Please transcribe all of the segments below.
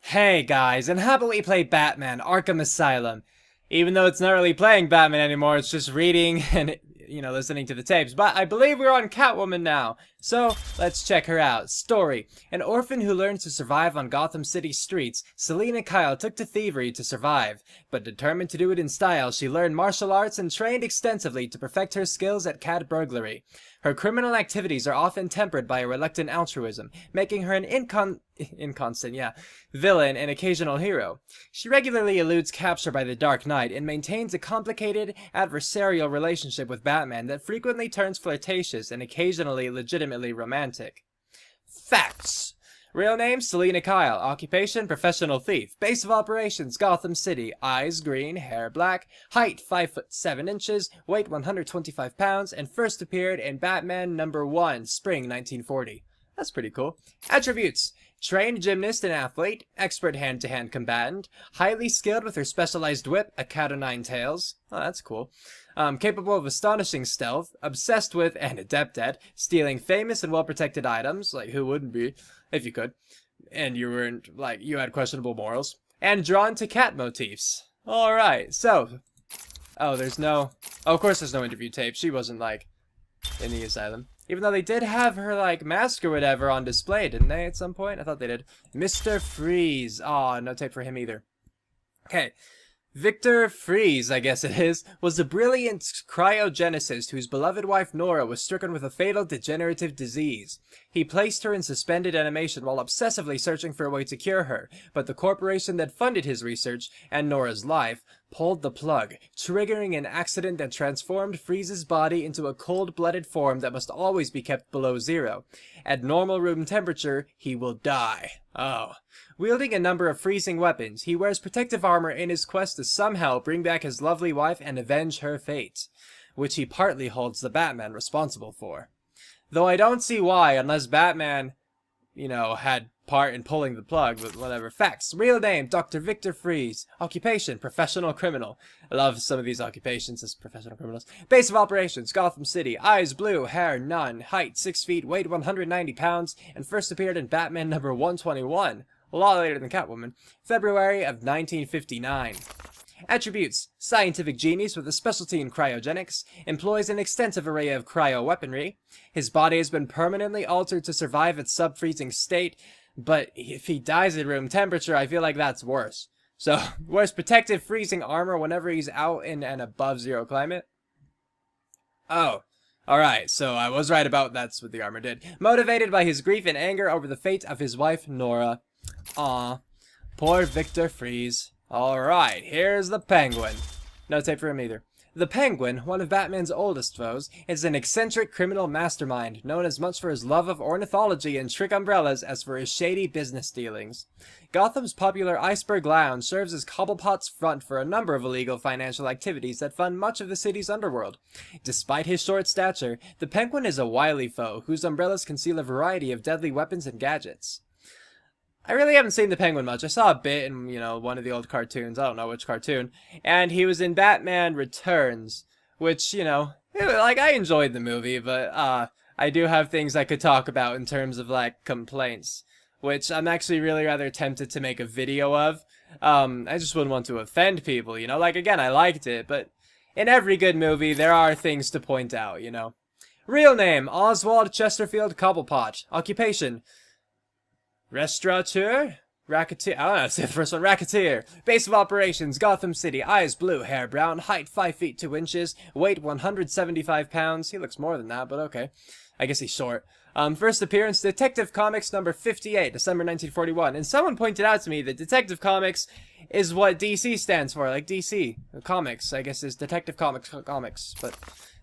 Hey guys, and how about we play Batman Arkham Asylum? Even though it's not really playing Batman anymore, it's just reading and, listening to the tapes. But I believe we're on Catwoman now, so let's check her out. Story. An orphan who learned to survive on Gotham City streets, Selina Kyle took to thievery to survive. But determined to do it in style, she learned martial arts and trained extensively to perfect her skills at cat burglary. Her criminal activities are often tempered by a reluctant altruism, making her an inconstant villain and occasional hero. She regularly eludes capture by the Dark Knight and maintains a complicated, adversarial relationship with Batman that frequently turns flirtatious and occasionally legitimately romantic. Facts. Real name, Selina Kyle. Occupation, professional thief. Base of operations, Gotham City. Eyes green, hair black. Height, 5'7", weight 125 pounds, and first appeared in Batman #1, spring 1940. That's pretty cool. Attributes. Trained gymnast and athlete, expert hand-to-hand combatant, highly skilled with her specialized whip, a cat o' nine tails. Oh, that's cool. Capable of astonishing stealth, obsessed with, and adept at, stealing famous and well-protected items, like who wouldn't be, if you could, and you weren't, you had questionable morals, and drawn to cat motifs. Alright, so, of course there's no interview tape. She wasn't, in the asylum. Even though they did have her, mask or whatever on display, didn't they, at some point? I thought they did. Mr. Freeze. Aw, no tape for him either. Okay. Victor Freeze, I guess it is, was a brilliant cryogenicist whose beloved wife Nora was stricken with a fatal degenerative disease. He placed her in suspended animation while obsessively searching for a way to cure her, but the corporation that funded his research, and Nora's life, pulled the plug, triggering an accident that transformed Freeze's body into a cold-blooded form that must always be kept below zero. At normal room temperature, he will die. Oh. Wielding a number of freezing weapons, he wears protective armor in his quest to somehow bring back his lovely wife and avenge her fate, which he partly holds the Batman responsible for. Though I don't see why, unless Batman, had part in pulling the plug, but whatever. Facts. Real name, Dr. Victor Freeze. Occupation, professional criminal. I love some of these occupations as professional criminals. Base of operations, Gotham City. Eyes blue, hair none. Height 6 feet, weight 190 pounds, and first appeared in Batman #121. A lot later than Catwoman. February of 1959. Attributes. Scientific genius with a specialty in cryogenics. Employs an extensive array of cryo-weaponry. His body has been permanently altered to survive its sub-freezing state, but if he dies at room temperature, I feel like that's worse. So, wears protective freezing armor whenever he's out in an above-zero climate. Oh. Alright, so I was right about that's what the armor did. Motivated by his grief and anger over the fate of his wife, Nora. Aw. Poor Victor Freeze. Alright, here's the Penguin. No tape for him either. The Penguin, one of Batman's oldest foes, is an eccentric criminal mastermind, known as much for his love of ornithology and trick umbrellas as for his shady business dealings. Gotham's popular Iceberg Lounge serves as Cobblepot's front for a number of illegal financial activities that fund much of the city's underworld. Despite his short stature, the Penguin is a wily foe whose umbrellas conceal a variety of deadly weapons and gadgets. I really haven't seen the Penguin much. I saw a bit in, one of the old cartoons. I don't know which cartoon. And he was in Batman Returns, which, I enjoyed the movie, but I do have things I could talk about in terms of, complaints, which I'm actually really rather tempted to make a video of. I just wouldn't want to offend people, again, I liked it, but in every good movie, there are things to point out, Real name, Oswald Chesterfield Cobblepot. Occupation, restaurateur? Racketeer? I don't know how to say the first one. Racketeer. Base of operations, Gotham City. Eyes blue, hair brown. Height 5 feet 2 inches. Weight 175 pounds. He looks more than that, but okay. I guess he's short. First appearance, Detective Comics number 58, December 1941. And someone pointed out to me that Detective Comics is what DC stands for. Like DC. Comics, I guess, is Detective Comics. But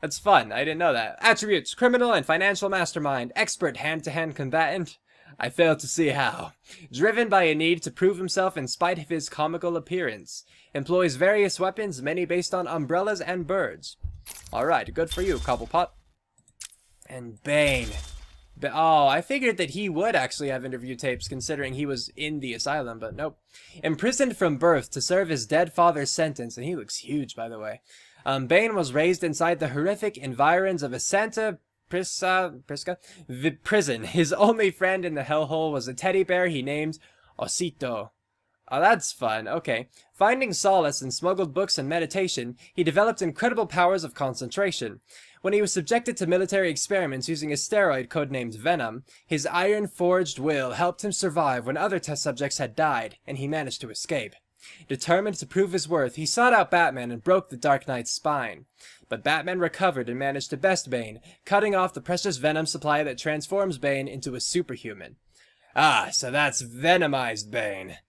that's fun. I didn't know that. Attributes, criminal and financial mastermind. Expert hand-to-hand combatant. I fail to see how. Driven by a need to prove himself in spite of his comical appearance. Employs various weapons, many based on umbrellas and birds. Alright, good for you, Cobblepot. And Bane. I figured that he would actually have interview tapes considering he was in the asylum, but nope. Imprisoned from birth to serve his dead father's sentence, and he looks huge, by the way. Bane was raised inside the horrific environs of a Santa the prison. His only friend in the hellhole was a teddy bear he named Osito. Oh, that's fun. Okay. Finding solace in smuggled books and meditation, he developed incredible powers of concentration. When he was subjected to military experiments using a steroid codenamed Venom, his iron-forged will helped him survive when other test subjects had died, and he managed to escape. Determined to prove his worth, he sought out Batman and broke the Dark Knight's spine. But Batman recovered and managed to best Bane, cutting off the precious venom supply that transforms Bane into a superhuman. Ah, so that's Venomized Bane.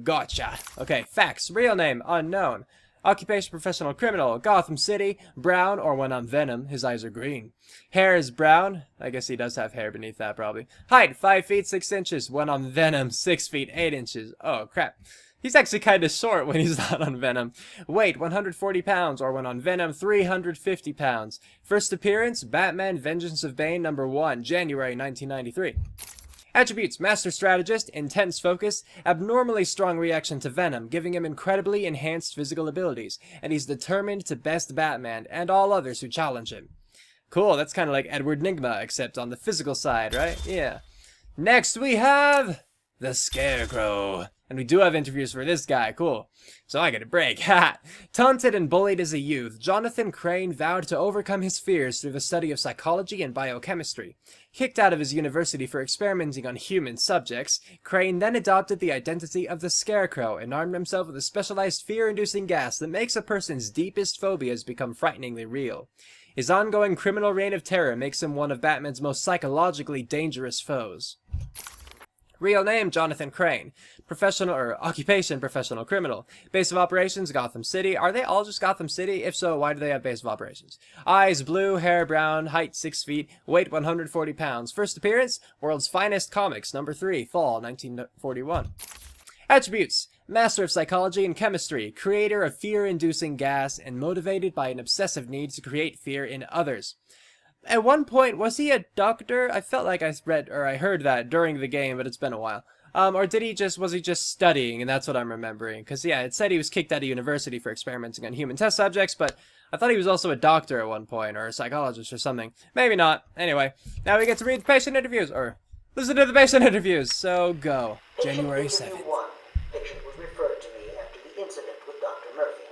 Gotcha. Okay, facts. Real name, unknown. Occupation, professional criminal. Gotham City. Brown, or when on Venom, his eyes are green. Hair is brown. I guess he does have hair beneath that, probably. Height, 5 feet 6 inches. When on Venom, 6 feet 8 inches. Oh, crap. He's actually kind of short when he's not on Venom. Weight, 140 pounds, or when on Venom, 350 pounds. First appearance, Batman Vengeance of Bane #1, January 1993. Attributes: Master Strategist, intense focus, abnormally strong reaction to Venom, giving him incredibly enhanced physical abilities, and he's determined to best Batman and all others who challenge him. Cool, that's kind of like Edward Nygma, except on the physical side, right? Yeah. Next we have the Scarecrow. And we do have interviews for this guy, cool. So I get a break, ha! Taunted and bullied as a youth, Jonathan Crane vowed to overcome his fears through the study of psychology and biochemistry. Kicked out of his university for experimenting on human subjects, Crane then adopted the identity of the Scarecrow and armed himself with a specialized fear-inducing gas that makes a person's deepest phobias become frighteningly real. His ongoing criminal reign of terror makes him one of Batman's most psychologically dangerous foes. Real name, Jonathan Crane. Professional, or occupation, professional criminal. Base of operations, Gotham City. Are they all just Gotham City? If so, why do they have base of operations? Eyes blue, hair brown, height 6 feet, weight 140 pounds. First appearance, World's Finest Comics, #3, fall 1941. Attributes: Master of Psychology and Chemistry, creator of fear-inducing gas, and motivated by an obsessive need to create fear in others. At one point, was he a doctor? I felt like I read, or I heard that during the game, but it's been a while. Or was he just studying, and that's what I'm remembering? Because, yeah, it said he was kicked out of university for experimenting on human test subjects, but I thought he was also a doctor at one point, or a psychologist or something. Maybe not. Anyway, now we get to read the patient interviews, or listen to the patient interviews, so go. January 7th. Patient was referred to me after the incident with Dr. Murphy.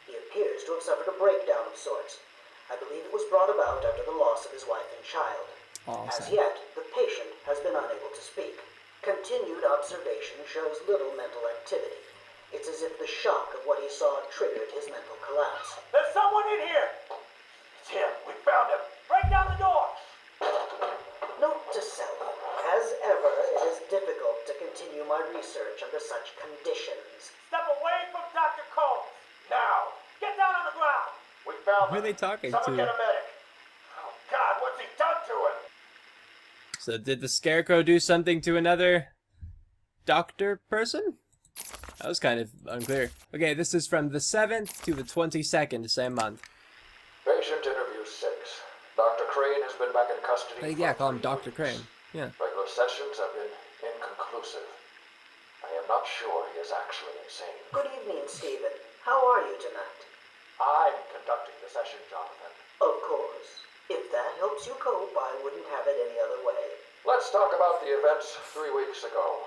He appears to have suffered a breakdown of sorts. I believe it was brought about after the loss of his wife and child. Awesome. As yet, the patient has been unable to speak. Continued observation shows little mental activity. It's as if the shock of what he saw triggered his mental collapse. There's someone in here! It's him. We found him. Break down the door! Note to self. As ever, it is difficult to continue my research under such conditions. Step away from Dr. Combs. Now! Get down on the ground! We found him. Who are they talking Someone to? get a medic. Oh, God, what's he done to him? So did the Scarecrow do something to another doctor person? That was kind of unclear. Okay, this is from the 7th to the 22nd, same month. Patient interview 6. Dr. Crane has been back in custody. Yeah, call him Dr. Crane. Yeah. Regular sessions have been inconclusive. I am not sure he is actually insane. Good evening, Stephen. How are you tonight? I'm conducting the session, Jonathan. Of course. If that helps you cope, I wouldn't have it any other way. Let's talk about the events 3 weeks ago.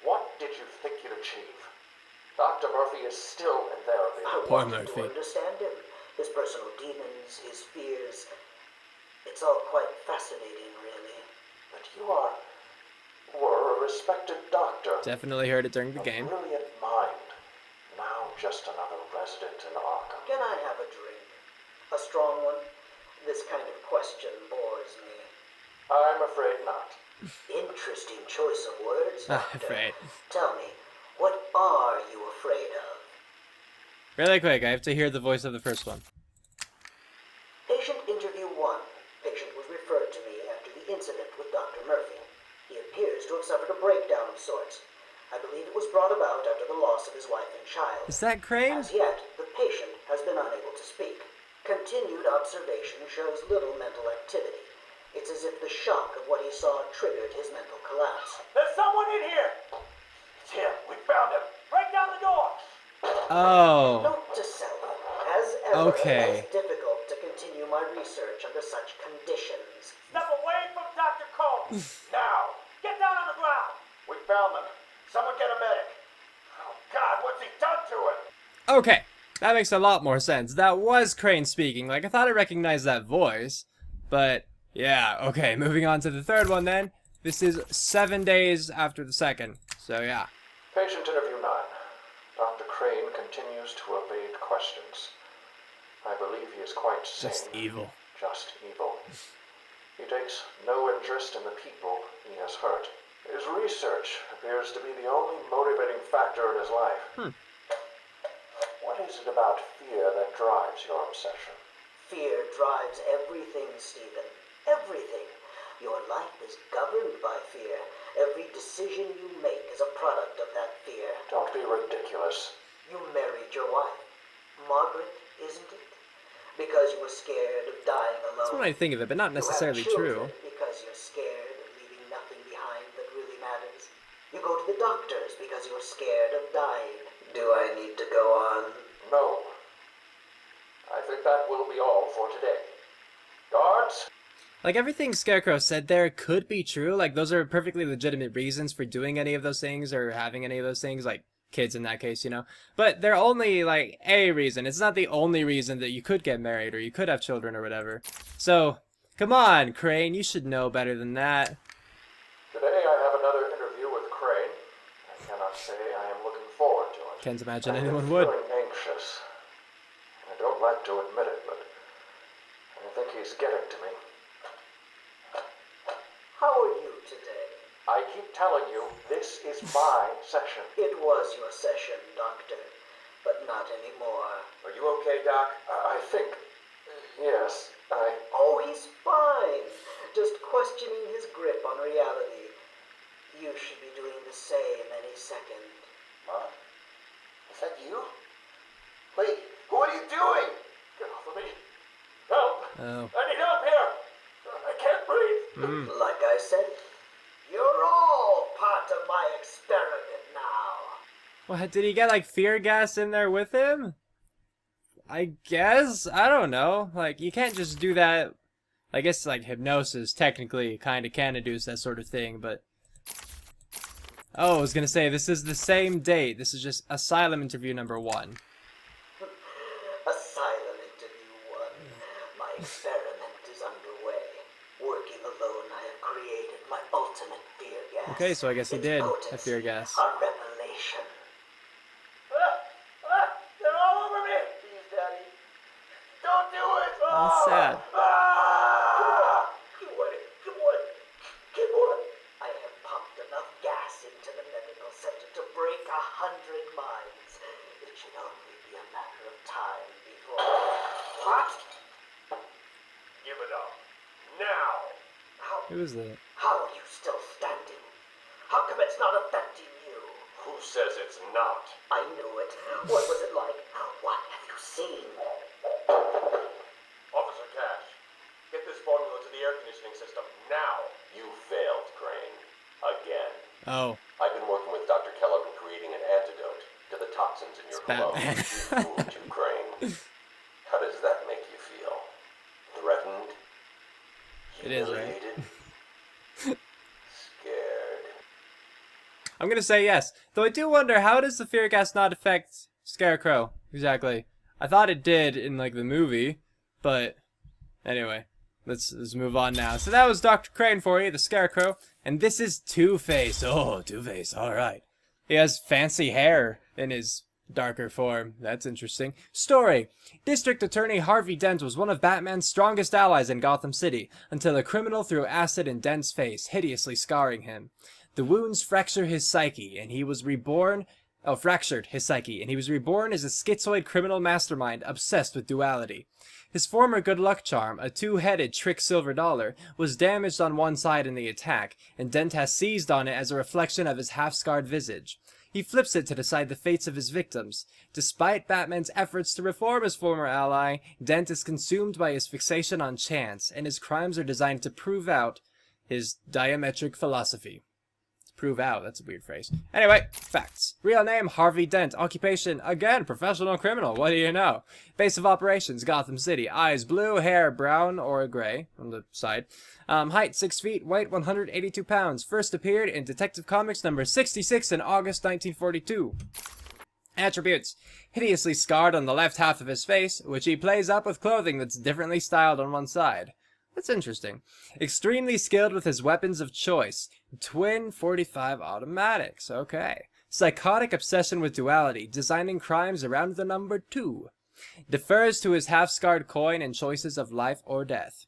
What did you think you'd achieve? Dr. Murphy is still in therapy. I Poor wanted Murphy. to understand him, his personal demons, his fears. It's all quite fascinating, really. But you were a respected doctor. Definitely heard it during the game. A brilliant mind. Now just another resident in Arkham. Can I have a drink? A strong one? This kind of question bores me. I'm afraid not. Interesting choice of words, Doctor. Afraid. Tell me, what are you afraid of? Really quick, I have to hear the voice of the first one. Patient interview 1. Patient was referred to me after the incident with Dr. Murphy. He appears to have suffered a breakdown of sorts. I believe it was brought about after the loss of his wife and child. Is that Crane? As yet, the patient has been unable to speak. Continued observation shows little mental activity. It's as if the shock of what he saw triggered his mental collapse. There's someone in here! It's him. We found him. Break down the door! Oh. Note to self. As ever, Okay. it is difficult to continue my research under such conditions. Step away from Dr. Combs. Now! Get down on the ground! We found them. Someone get a medic. Oh, What's he done to him? Okay, that makes a lot more sense. That was Crane speaking. Like, I thought I recognized that voice. But, yeah, okay, moving on to the third one then. This is 7 days after the second. So, yeah. Patient interview 9. Dr. Crane continues to evade questions. I believe he is quite sane. Just evil. Just evil. He takes no interest in the people he has hurt. His research appears to be the only motivating factor in his life. What is it about fear that drives your obsession? Fear drives everything, Stephen. Everything. Your life is governed by fear. Every decision you make is a product of that fear. Don't be ridiculous. You married your wife. Margaret, isn't it? Because you were scared of dying alone. That's what I think of it, but not necessarily true. Because you're scared of leaving nothing behind that really matters. You go to the doctors because you're scared of dying. Do I need to go on? No. I think that will be all for today. Guards? Like, everything Scarecrow said there could be true. Like, those are perfectly legitimate reasons for doing any of those things or having any of those things. Like, kids in that case, you know. But they're only, like, a reason. It's not the only reason that you could get married or you could have children or whatever. So, come on, Crane. You should know better than that. Today I have another interview with Crane. I cannot say I am looking forward to it. Can't imagine I am anyone would. feeling anxious. I don't like to admit it, but I think he's getting to me. How are you today? I keep telling you, this is my session. It was your session, Doctor, but not anymore. Are you okay, Doc? I think... yes, Oh, he's fine. Just questioning his grip on reality. You should be doing the same any second. Mom? Is that you? Wait, what are you doing? Get off of me. Help! Oh. I need help here! I can't breathe! Like I said, you're all part of my experiment now. What, did he get, like, fear gas in there with him? I guess? I don't know. Like, you can't just do that. I guess, like, hypnosis technically kind of can induce that sort of thing, but... Oh, I was gonna say, this is the same date. This is just Asylum interview number 1. Asylum interview 1. My experiment is underway. Working alone, I have created my ultimate fear gas. Okay, so I guess he Its did potency, have fear gas. A revelation. They're all over me! Please, Daddy. Don't do it! That's sad. Keep on. Keep on. I have pumped enough gas into the medical center to break 100 minds. It should only be a matter of time before... What? Give it up. Now! Who is that? How are you still standing? How come it's not affecting you? Who says it's not? I knew it. What was it like? What have you seen? Officer Cash, get this formula to the air conditioning system now. You failed, Crane. Again. Oh, I've been working with Dr. Keller in creating an antidote to the toxins in your cologne. Batman. You fooled you, Crane. How does that make you feel? Threatened? It is, right? Humiliated? Scared? I'm gonna say yes. Though I do wonder, how does the fear gas not affect Scarecrow? Exactly. I thought it did in, like, the movie, but anyway, let's move on now. So that was Dr. Crane for you, the Scarecrow, and this is Two-Face. Oh, Two-Face, alright. He has fancy hair in his darker form. That's interesting. Story. District Attorney Harvey Dent was one of Batman's strongest allies in Gotham City, until a criminal threw acid in Dent's face, hideously scarring him. The wounds fractured his psyche, and he was reborn as a schizoid criminal mastermind obsessed with duality. His former good luck charm, a two-headed trick silver dollar, was damaged on one side in the attack, and Dent has seized on it as a reflection of his half-scarred visage. He flips it to decide the fates of his victims. Despite Batman's efforts to reform his former ally, Dent is consumed by his fixation on chance, and his crimes are designed to prove out his diametric philosophy. Prove out, that's a weird phrase. Anyway, facts. Real name, Harvey Dent. Occupation, again, professional criminal. What do you know? Base of operations, Gotham City. Eyes blue, hair brown or gray on the side. Height 6 feet, weight 182 pounds. First appeared in Detective Comics number 66 in August 1942. Attributes. Hideously scarred on the left half of his face, which he plays up with clothing that's differently styled on one side. That's interesting. Extremely skilled with his weapons of choice. Twin 45 automatics. Okay. Psychotic obsession with duality, designing crimes around the number 2. Defers to his half-scarred coin and choices of life or death.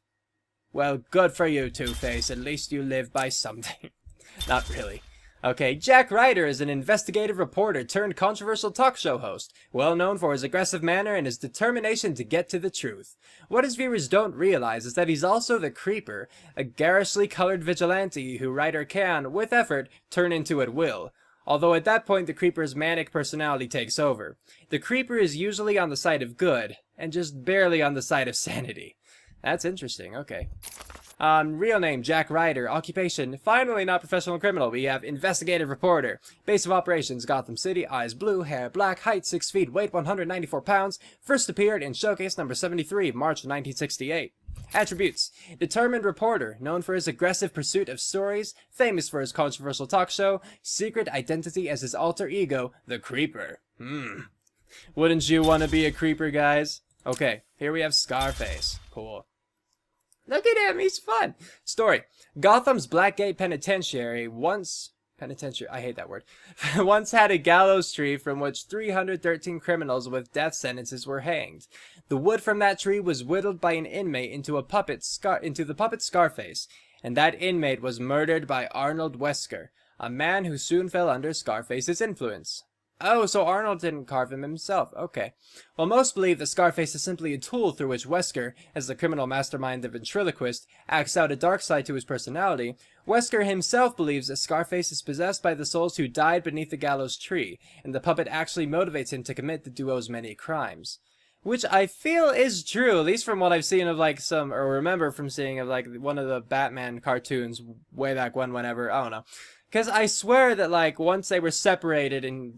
Well, good for you, Two-Face. At least you live by something. Not really. Okay, Jack Ryder is an investigative reporter turned controversial talk show host, well known for his aggressive manner and his determination to get to the truth. What his viewers don't realize is that he's also the Creeper, a garishly colored vigilante who Ryder can, with effort, turn into at will. Although at that point the Creeper's manic personality takes over. The Creeper is usually on the side of good, and just barely on the side of sanity. That's interesting, okay. Real name, Jack Ryder. Occupation, finally not professional criminal. We have investigative reporter. Base of operations, Gotham City. Eyes blue, hair black, height 6 feet, weight 194 pounds. First appeared in Showcase number 73, March 1968. Attributes. Determined reporter, known for his aggressive pursuit of stories, famous for his controversial talk show, secret identity as his alter ego, the Creeper. Wouldn't you want to be a Creeper, guys? Okay, here we have Scarface. Cool. Look at him, he's fun. Story. Gotham's Blackgate Penitentiary I hate that word. Once had a gallows tree from which 313 criminals with death sentences were hanged. The wood from that tree was whittled by an inmate into the puppet Scarface, and that inmate was murdered by Arnold Wesker, a man who soon fell under Scarface's influence. Oh, so Arnold didn't carve him himself. Okay. Well, most believe that Scarface is simply a tool through which Wesker, as the criminal mastermind the ventriloquist, acts out a dark side to his personality. Wesker himself believes that Scarface is possessed by the souls who died beneath the gallows tree, and the puppet actually motivates him to commit the duo's many crimes. Which I feel is true, at least from what I've seen of or remember from seeing of one of the Batman cartoons way back whenever, I don't know. Because I swear that, once they were separated and,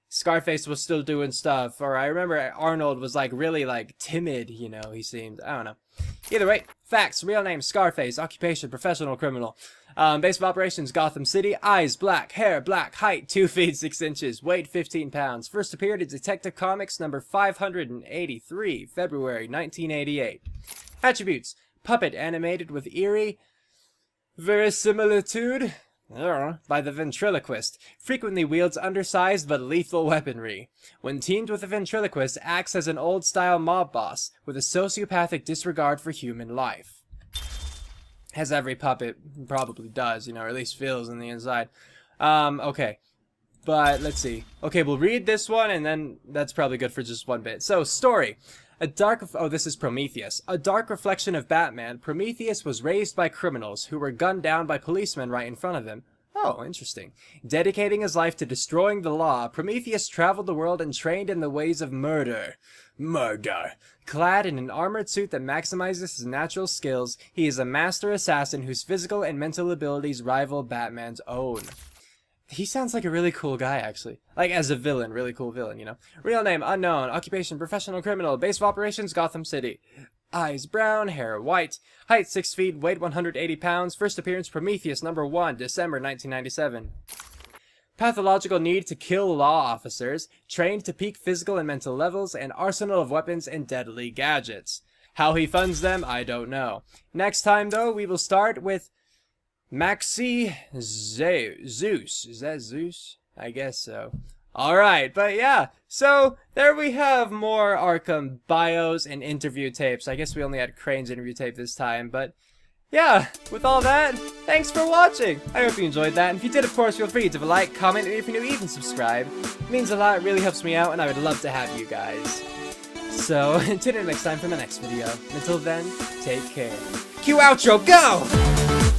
Scarface was still doing stuff, or I remember Arnold was, really, timid, he seemed, I don't know. Either way, facts, real name, Scarface, occupation, professional criminal. Base of operations, Gotham City, eyes black, hair black, height 2 feet 6 inches, weight 15 pounds. First appeared in Detective Comics number 583, February 1988. Attributes, puppet animated with eerie verisimilitude by the ventriloquist, frequently wields undersized but lethal weaponry. When teamed with a ventriloquist, acts as an old-style mob boss, with a sociopathic disregard for human life. As every puppet probably does, or at least feels on the inside. Okay. But, let's see. Okay, we'll read this one, and then that's probably good for just one bit. So, story. This is Prometheus. A dark reflection of Batman, Prometheus was raised by criminals who were gunned down by policemen right in front of him. Oh, interesting. Dedicating his life to destroying the law, Prometheus traveled the world and trained in the ways of murder. Clad in an armored suit that maximizes his natural skills, he is a master assassin whose physical and mental abilities rival Batman's own. He sounds like a really cool guy, actually. As a villain, really cool villain, Real name, unknown. Occupation, professional criminal. Base of operations, Gotham City. Eyes brown, hair white. Height 6 feet, weight 180 pounds. First appearance, Prometheus number 1, December 1997. Pathological need to kill law officers. Trained to peak physical and mental levels. An arsenal of weapons and deadly gadgets. How he funds them, I don't know. Next time, though, we will start with Maxi Zeus. Is that Zeus? I guess so. Alright, but yeah. So, there we have more Arkham bios and interview tapes. I guess we only had Crane's interview tape this time, but yeah, with all that, thanks for watching. I hope you enjoyed that, and if you did, of course, feel free to leave a like, comment, and if you're new, even subscribe. It means a lot, it really helps me out, and I would love to have you guys. So, tune in next time for my next video. Until then, take care. Cue outro, go!